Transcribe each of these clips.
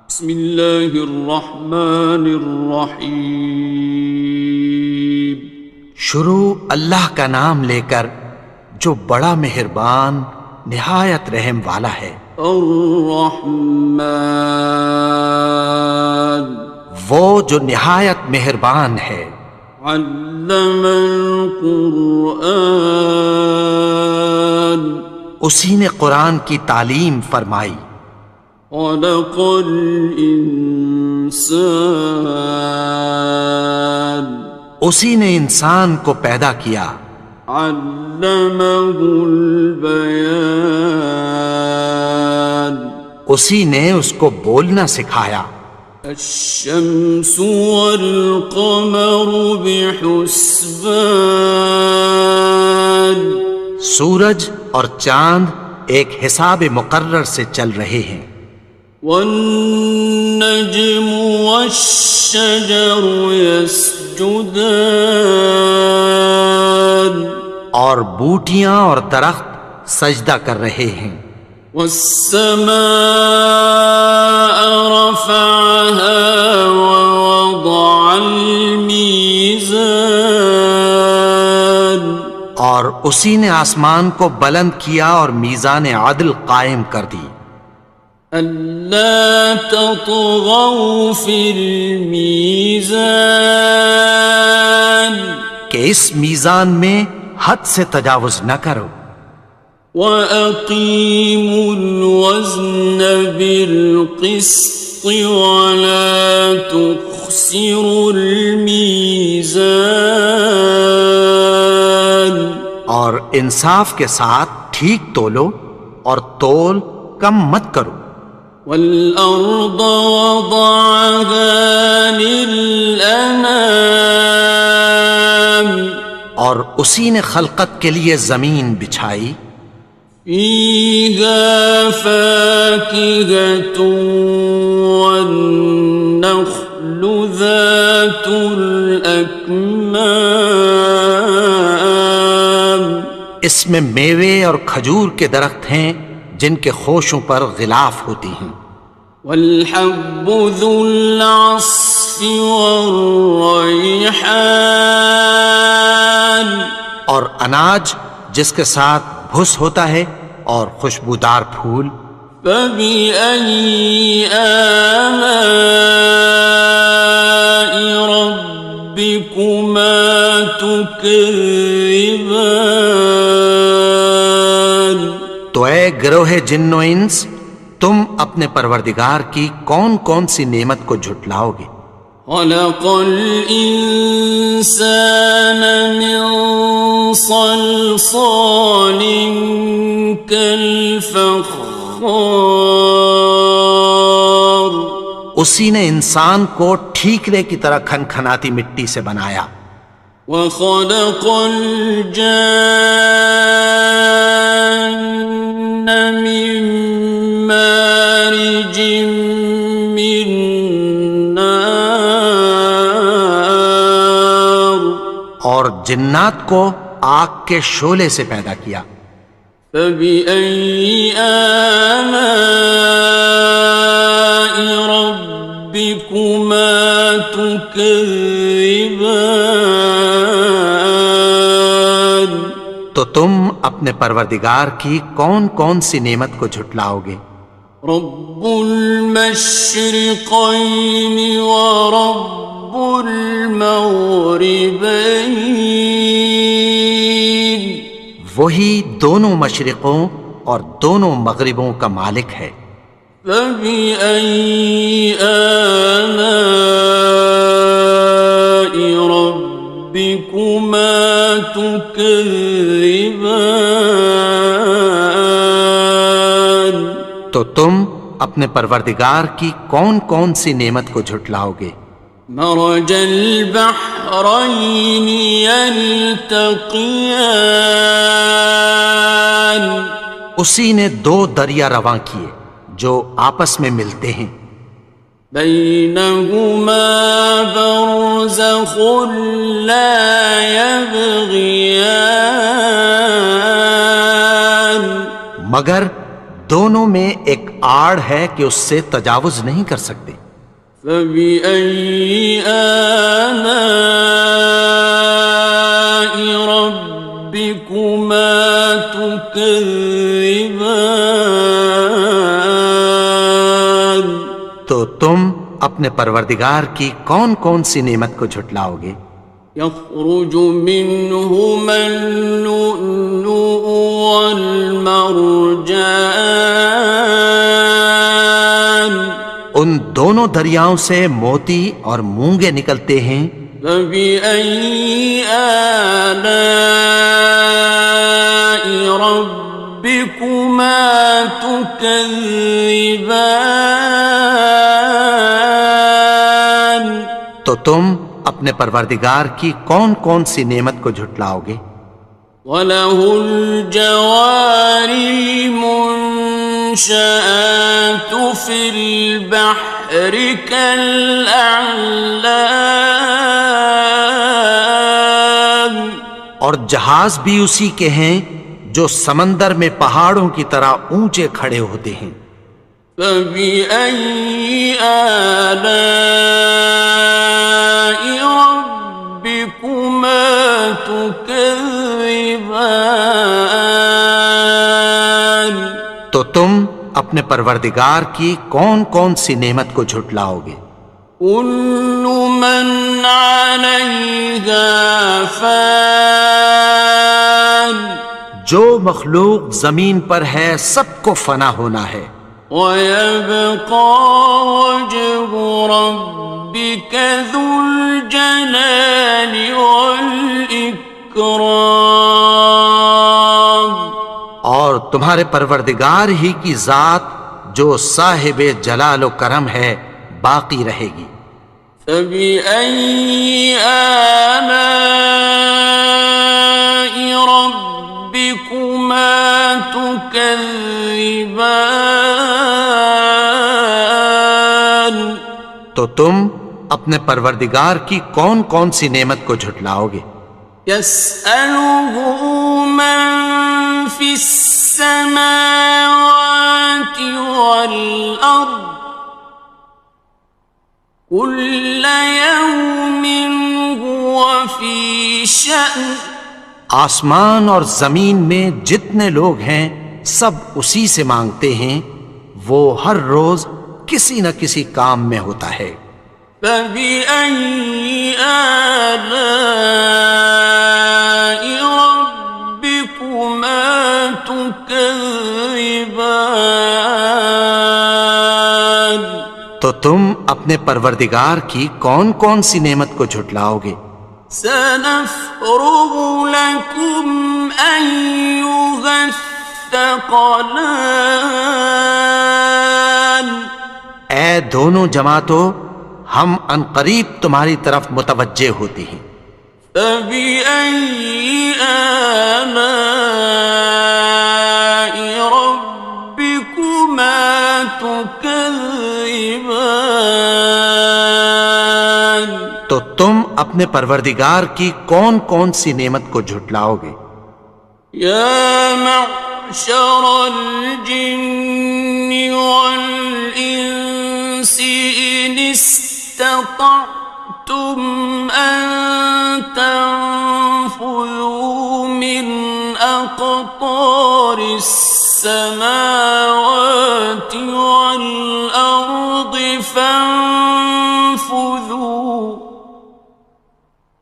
بسم اللہ الرحمن الرحیم۔ شروع اللہ کا نام لے کر جو بڑا مہربان نہایت رحم والا ہے۔ الرحمن، وہ جو نہایت مہربان ہے۔ علم القرآن، اسی نے قرآن کی تعلیم فرمائی۔ خلق الانسان، اسی نے انسان کو پیدا کیا۔ علمہ البیان، اسی نے اس کو بولنا سکھایا۔ الشمس والقمر بحسبان، سورج اور چاند ایک حساب مقرر سے چل رہے ہیں۔ والنجم والشجر يسجدان، اور بوٹیاں اور درخت سجدہ کر رہے ہیں۔ والسماء رفعها ووضع الميزان، اور اسی نے آسمان کو بلند کیا اور میزان عدل قائم کر دی۔ ألا تطغوا في الميزان، کہ اس میزان میں حد سے تجاوز نہ کرو۔ وَأَقِيمُوا الْوَزْنَ بِالْقِسْطِ وَلَا تُخْسِرُوا الْمِيزَانَ، اور انصاف کے ساتھ ٹھیک تولو اور تول کم مت کرو۔ وَالْأَرْضَ وَضَعَهَا لِلْأَنَامِ، اور اسی نے خلقت کے لیے زمین بچھائی۔ فِيهَا فَاكِهَةٌ وَالنَّخْلُ ذَاتُ الْأَكْمَامِ، اس میں میوے اور کھجور کے درخت ہیں جن کے خوشوں پر غلاف ہوتی ہیں۔ وَالْحَبُّ ذُو الْعَصْفِ وَالرَّيْحَانِ، اور اناج جس کے ساتھ بھس ہوتا ہے اور خوشبودار پھول۔ فَبِأَيِّ آلَاءِ رَبِّكُمَا تُكَذِّبَانِ، تو اے گروہ جن و انس، تم اپنے پروردگار کی کون کون سی نعمت کو جھٹلاؤ گے؟ خَلَقَ الْإِنسَانَ مِنْ صَلْصَالٍ كَالْفَخَّارِ، اسی نے انسان کو ٹھیکرے کی طرح کھنکھناتی مٹی سے بنایا۔ وَخَلَقَ الْجَانَّ مِن مَّارِجٍ مِّن نَّارٍ، اور جنات کو آگ کے شعلے سے پیدا کیا۔ فَبِأَيِّ آلَاءِ رَبِّكُمَا تُكَذِّبَانِ، تو تم اپنے پروردگار کی کون کون سی نعمت کو جھٹلاؤ گے؟ رب المشرقین ورب المغربین، وہی دونوں مشرقوں اور دونوں مغربوں کا مالک ہے۔ فَبِأَيِّ آلَاءِ رَبِّكُمَا تُكَذِّبَانِ، تو تم اپنے پروردگار کی کون کون سی نعمت کو جھٹلاؤ گے؟ مرج البحرین یلتقیان، اسی نے دو دریا رواں کیے جو آپس میں ملتے ہیں۔ بینہما برزخ لا یبغیان، مگر دونوں میں ایک آڑ ہے کہ اس سے تجاوز نہیں کر سکتے۔ فبأي آلاء ربكما تكذبان؟ تو تم اپنے پروردگار کی کون کون سی نعمت کو جھٹلاؤ گے؟ يخرج منهما اللؤلؤ والمرجان، ان دونوں دریاؤں سے موتی اور مونگے نکلتے ہیں۔ فبأي آلاء ربكما تكذبان؟ تو تم اپنے پروردگار کی کون کون سی نعمت کو جھٹلاؤ گے؟ وَلَهُ الْجَوَارِ الْمُنشَآتُ فِي الْبَحْرِ كَالْأَعْلَامِ، اور جہاز بھی اسی کے ہیں جو سمندر میں پہاڑوں کی طرح اونچے کھڑے ہوتے ہیں۔ فَبِأَيِّ آلَاءِ رَبِّكُمَا تُكَذِّبَانِ؟ تو تم اپنے پروردگار کی کون کون سی نعمت کو جھٹلاؤ گے؟ كُلُّ مَنْ عَلَيْهَا فَانٍ، جو مخلوق زمین پر ہے سب کو فنا ہونا ہے۔ وَيَبْقَى وَجْهُ رَبِّكَ ذُو الْجَلَالِ وَالْإِكْرَامِ، اور تمہارے پروردگار ہی کی ذات جو صاحب جلال و کرم ہے باقی رہے گی۔ فَبِأَيِّ آلَاءِ رَبِّكُمَا تُكَذِّبَانِ؟ تو تم اپنے پروردگار کی کون کون سی نعمت کو جھٹلاؤ گے؟ يَسْأَلُهُ مَن فِي السَّمَاوَاتِ وَالْأَرْضِ كُلَّ يَوْمٍ هُوَ فِي شَأْنٍ، آسمان اور زمین میں جتنے لوگ ہیں سب اسی سے مانگتے ہیں، وہ ہر روز کسی نہ کسی کام میں ہوتا ہے۔ فَبِأَيِّ آلَاءِ رَبِّكُمَا تُكَذِّبَانِ؟ تو تم اپنے پروردگار کی کون کون سی نعمت کو جھٹلاؤ گے؟ سَنَفْرُغُ لَكُمْ أَيُّهَ الثَّقَلَانِ، اے دونوں جماعتوں، ہم عنقریب تمہاری طرف متوجہ ہوتے ہیں۔ فَبِأَيِّ آلَاءِ رَبِّكُمَا تُكَذِّبَانِ؟ تو تم اپنے پروردگار کی کون کون سی نعمت کو جھٹلاؤ گے؟ يَا مَعْشَرَ الْجِنِّ وَالْإِنسِ إِنِ اسْتَطَعْتُمْ أَن تَنفُذُوا مِنْ أَقْطَارِ السَّمَاوَاتِ وَالْأَرْضِ فَانفُذُوا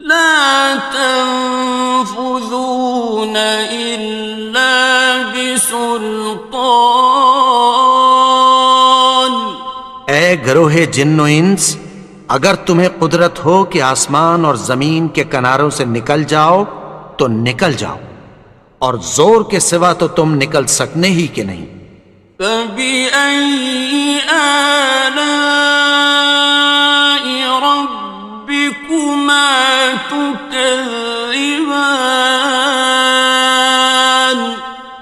لَا تَنفُذُونَ إِلَّا بِسُلْطَانٍ۔ اے گروہ جن و انس، اگر تمہیں قدرت ہو کہ آسمان اور زمین کے کناروں سے نکل جاؤ تو نکل جاؤ، اور زور کے سوا تو تم نکل سکنے ہی کہ نہیں۔ فَبِأَيِّ آلَاءِ رَبِّكُمَا تُكَذِّبَانِ؟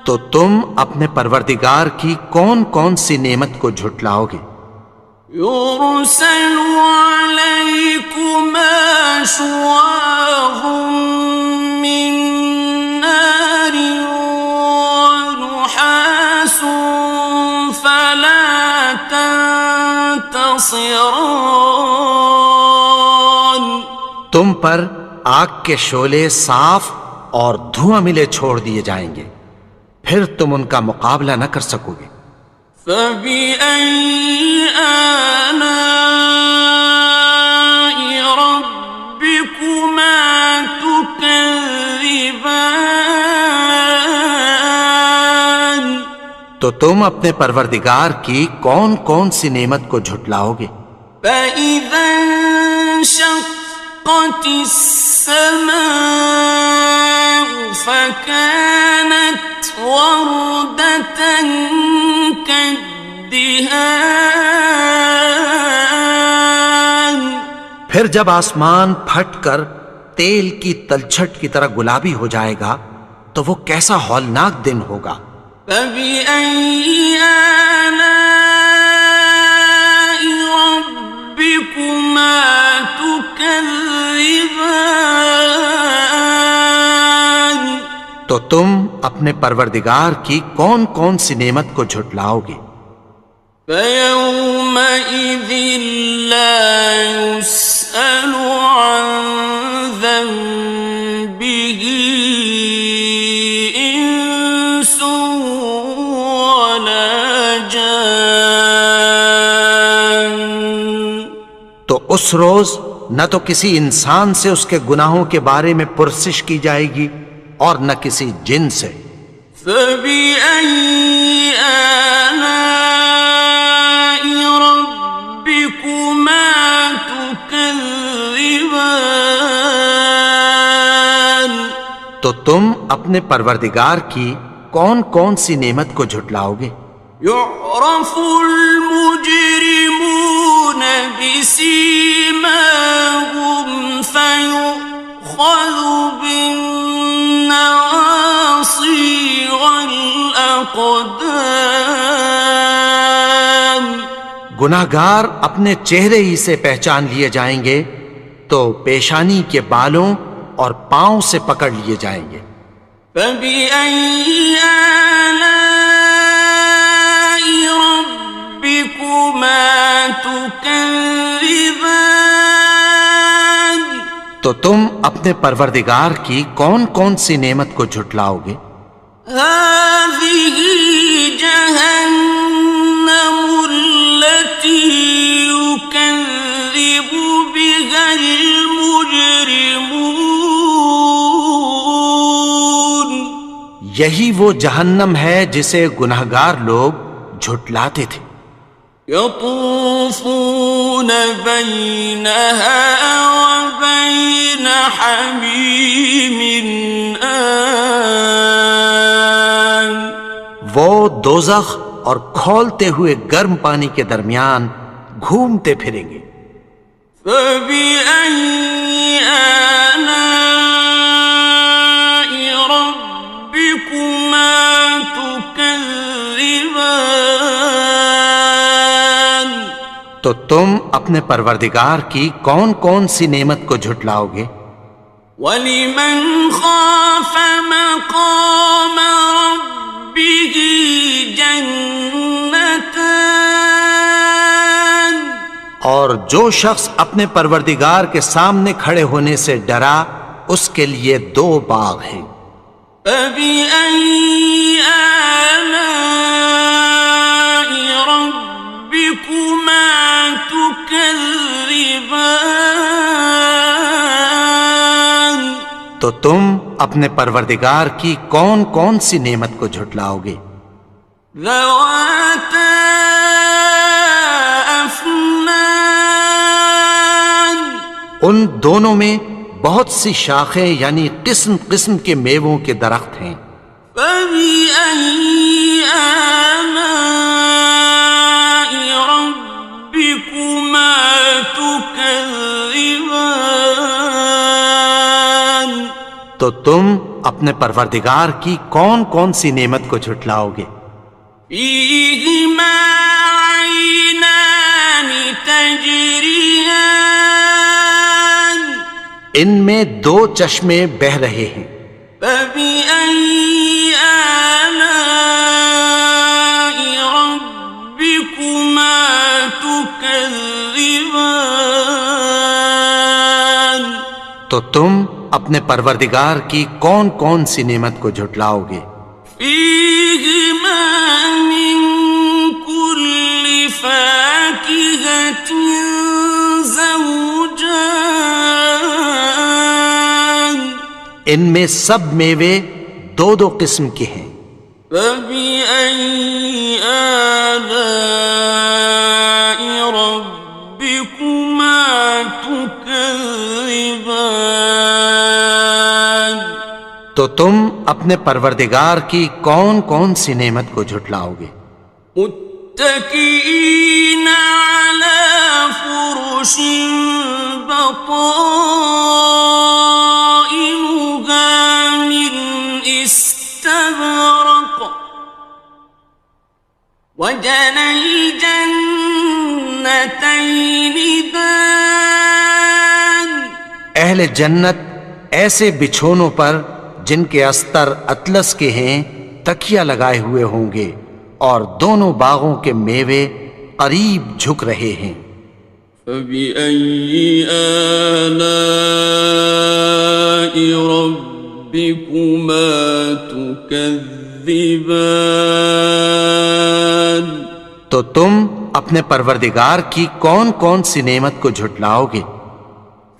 تو تم اپنے پروردگار کی کون کون سی نعمت کو جھٹلاؤ گے؟ يُرْسَلُ عَلَيْكُمَا شُوَاظٌ مِّن نَّارٍ وَنُحَاسٌ خاصرون. تم پر آگ کے شعلے صاف اور دھواں ملے چھوڑ دیے جائیں گے، پھر تم ان کا مقابلہ نہ کر سکو گے۔ فَبِأَيِّ آلَاءِ رَبِّكُمَا تُكَذِّبَانِ. تو تم اپنے پروردگار کی کون کون سی نعمت کو جھٹلاؤ گے؟ فَإِذَا انشَقَّتِ السَّمَاءُ فَكَانَتْ وَرْدَةً كَالدِّهَانِ. پھر جب آسمان پھٹ کر تیل کی تلچھٹ کی طرح گلابی ہو جائے گا تو وہ کیسا ہولناک دن ہوگا۔ فَبِأَيِّ آلَاءِ رَبِّكُمَا تُكَذِّبَانِ. تو تم اپنے پروردگار کی کون کون سی نعمت کو جھٹلاؤ گے؟ فَيَوْمَئِذٍ لَا يُسْأَلُ عَنْ ذَنبِهِ إِنسٌ وَلَا جَانٌ. تو اس روز نہ تو کسی انسان سے اس کے گناہوں کے بارے میں پرسش کی جائے گی اور نہ کسی جن سے۔ فَبِأَيِّ آلَاءِ رَبِّكُمَا تُكَذِّبَانِ. تو تم اپنے پروردگار کی کون کون سی نعمت کو جھٹلاؤ گے؟ يُعْرَفُ الْمُجْرِمُونَ بِسِيمَاهُمْ فَيُؤْخَذُ بِالنَّوَاصِي وَالْأَقْدَامِ. گناہگار اپنے چہرے ہی سے پہچان لیے جائیں گے تو پیشانی کے بالوں اور پاؤں سے پکڑ لیے جائیں گے۔ فَبِأَيِّ آلَاءِ رَبِّكُمَا تُكَذِّبَانِ. تو تم اپنے پروردگار کی کون کون سی نعمت کو جھٹلاؤ گے؟ هَٰذِهِ جَهَنَّمُ الَّتِي يُكَذِّبُ بِهَا الْمُجْرِمُونَ. یہی وہ جہنم ہے جسے گناہگار لوگ جھٹلاتے تھے۔ يَطُوفُونَ بَيْنَهَا وَبَيْنَ حَمِيمٍ آنٍ. وہ دوزخ اور کھولتے ہوئے گرم پانی کے درمیان گھومتے پھریں گے۔ فَبِأَيِّ آلَاءِ رَبِّكُمَا تُكَذِّبَانِ. تو تم اپنے پروردگار کی کون کون سی نعمت کو جھٹلاؤ گے؟ وَلِمَنْ خَافَ مَقَامَ رَبِّهِ جَنَّتَانِ. اور جو شخص اپنے پروردگار کے سامنے کھڑے ہونے سے ڈرا اس کے لیے دو باغ ہیں۔ فَبِأَيِّ آلَاءِ رَبِّكُمَا تُكَذِّبَانِ. تو تم اپنے پروردگار کی کون کون سی نعمت کو جھٹلاؤ گے؟ ذَوَاتَا أَفْنَانٍ. ان دونوں میں بہت سی شاخیں یعنی قسم قسم کے میووں کے درخت ہیں۔ فَبِأَيِّ آلَاءِ رَبِّكُمَا تُكَذِّبَانِ. تو تم اپنے پروردگار کی کون کون سی نعمت کو جھٹلاؤ گے؟ فِيهِمَا عَيْنَانِ تَجْرِيَانِ. ان میں دو چشمے بہہ رہے ہیں۔ فَبِأَيِّ آلَاءِ رَبِّكُمَا تُكَذِّبَانِ. تو تم اپنے پروردگار کی کون کون سی نعمت کو جھٹلاؤ گے؟ فیہما من کل فاکہۃ زوجان، ان میں سب میوے دو دو قسم کے ہیں۔ فبأي آلاء ربكما تكذبان، تو تم اپنے پروردگار کی کون کون سی نعمت کو جھٹلاؤ گے؟ متكئين على فرش بطائنها من استبرق، وجنى الجنتين دان، اہل جنت ایسے بچھونوں پر جن کے استر اطلس کے ہیں تکیہ لگائے ہوئے ہوں گے، اور دونوں باغوں کے میوے قریب جھک رہے ہیں۔ فبأي آلاء ربكما تكذبان، تو تم اپنے پروردگار کی کون کون سی نعمت کو جھٹلاؤ گے؟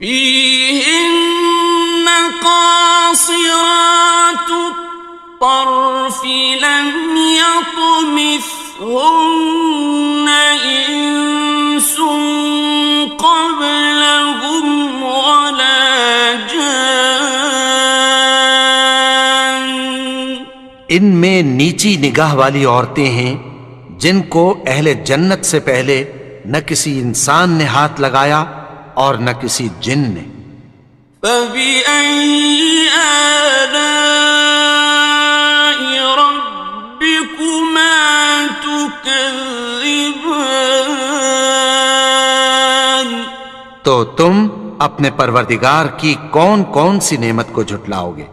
فيهن قاصرات الطرف لم يطمثهن إنس قبلهم ولا جان، ان میں نیچی نگاہ والی عورتیں ہیں جن کو اہل جنت سے پہلے نہ کسی انسان نے ہاتھ لگایا اور نہ کسی جن نے۔ فبأي آلاء ربكما تكذبان، تو تم اپنے پروردگار کی کون کون سی نعمت کو جھٹلاؤ گے؟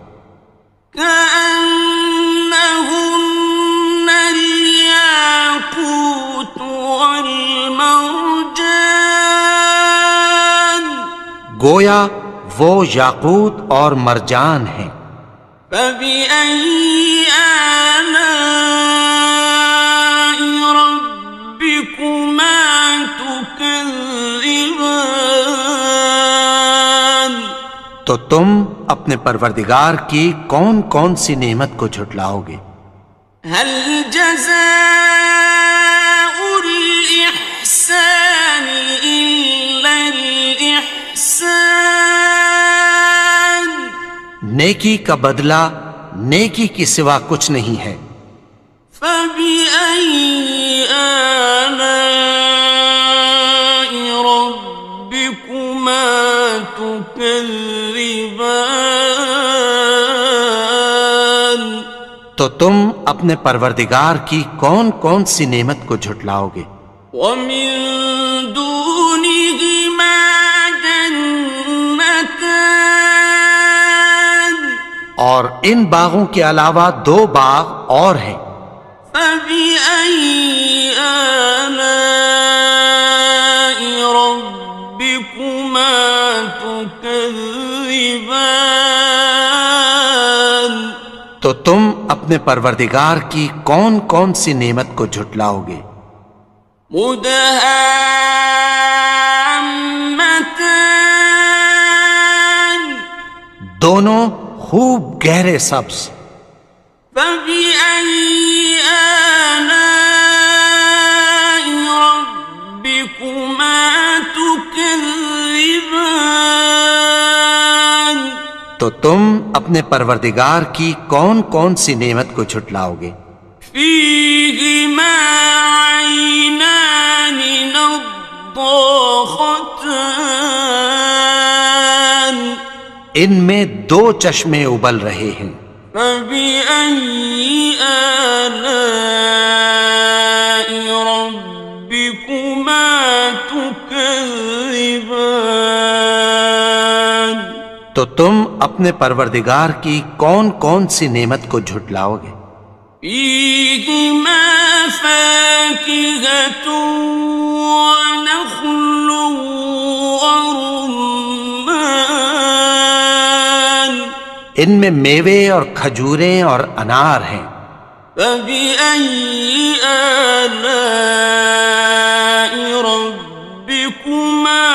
كأنهن الياقوت والمرجان، گویا وہ یاقوت اور مرجان ہیں۔ فبأي آلاء ربكما تكذبان، تو تم اپنے پروردگار کی کون کون سی نعمت کو جھٹلاؤ گے؟ هل جزاء الإحسان إلا الإحسان، نیکی کا بدلہ نیکی کی سوا کچھ نہیں ہے۔ فبأي آلاء ربكما تكذبان، تو تم اپنے پروردگار کی کون کون سی نعمت کو جھٹلاؤ گے؟ ومن دونهما جنتان، اور ان باغوں کے علاوہ دو باغ اور ہیں۔ فبأي آلاء ربكما تكذبان، تو تم اپنے پروردگار کی کون کون سی نعمت کو جھٹلاؤ گے؟ مدهامتان، دونوں خوب گہرے سبز۔ فبأي آلاء ربكما تكذبان، تو تم اپنے پروردگار کی کون کون سی نعمت کو جھٹلاؤ گے؟ فيهما عينان نضاختان، ان میں دو چشمے ابل رہے ہیں۔ فبأي آلاء ربكما تكذبان، تو تم اپنے پروردگار کی کون کون سی نعمت کو جھٹلاؤ گے؟ فيهما فاكهة ونخل ورمان، ان میں میوے اور کھجوریں اور انار ہیں۔ فبأي آلاء ربكما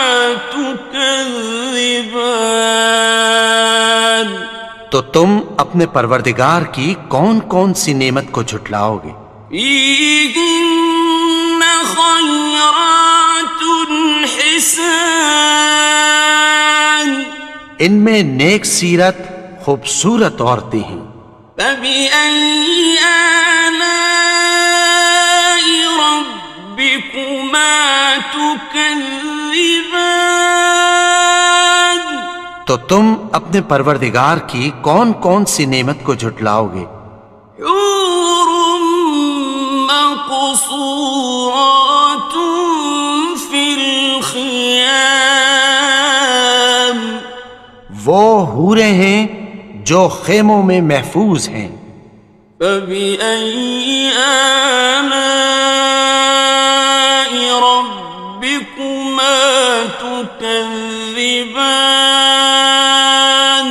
تكذبان؟ تو تم اپنے پروردگار کی کون کون سی نعمت کو جھٹلاؤ گے؟ فيهن خيرات حسان، ان میں نیک سیرت خوبصورت عورتیں ہیں۔ فبأي آلاء ربكما تكذبان؟ تو تم اپنے پروردگار کی کون کون سی نعمت کو جھٹلاؤ گے؟ حور مقصورات في الخيام، وہ حوریں ہیں جو خیموں میں محفوظ ہیں۔ فبأي آلاء ربكما تكذبان؟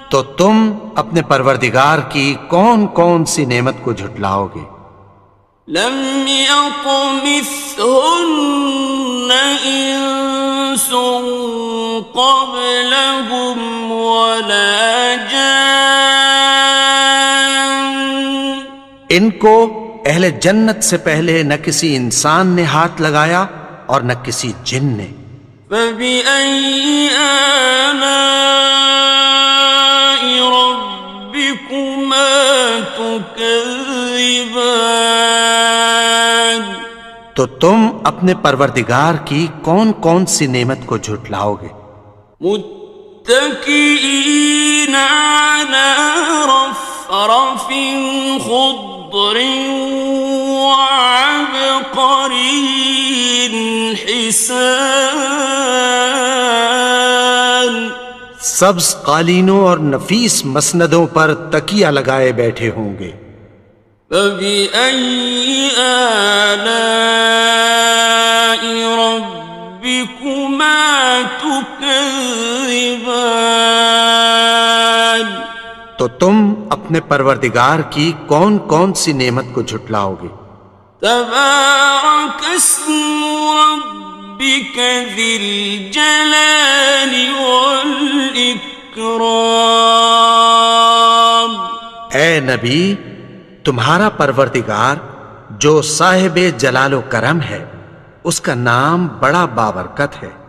تو تم اپنے پروردگار کی کون کون سی نعمت کو جھٹلاؤ گے؟ لم يطمثهن إنس قبلهم ولا جان، ان کو اہل جنت سے پہلے نہ کسی انسان نے ہاتھ لگایا اور نہ کسی جن نے۔ فبأي آلاء ربكما تكذبان؟ تو تم اپنے پروردگار کی کون کون سی نعمت کو جھٹلاؤ گے؟ متكئين على رفرف خضر وعبقري حسان، سبز قالینوں اور نفیس مسندوں پر تکیہ لگائے بیٹھے ہوں گے۔ فبأي آلاء ربكما تكذبان؟ تو تم اپنے پروردگار کی کون کون سی نعمت کو جھٹلاؤ گے؟ تبارك اسم ربك ذي الجلال والإكرام۔ اے نبی، تمہارا پروردگار جو صاحب جلال و کرم ہے، اس کا نام بڑا بابرکت ہے۔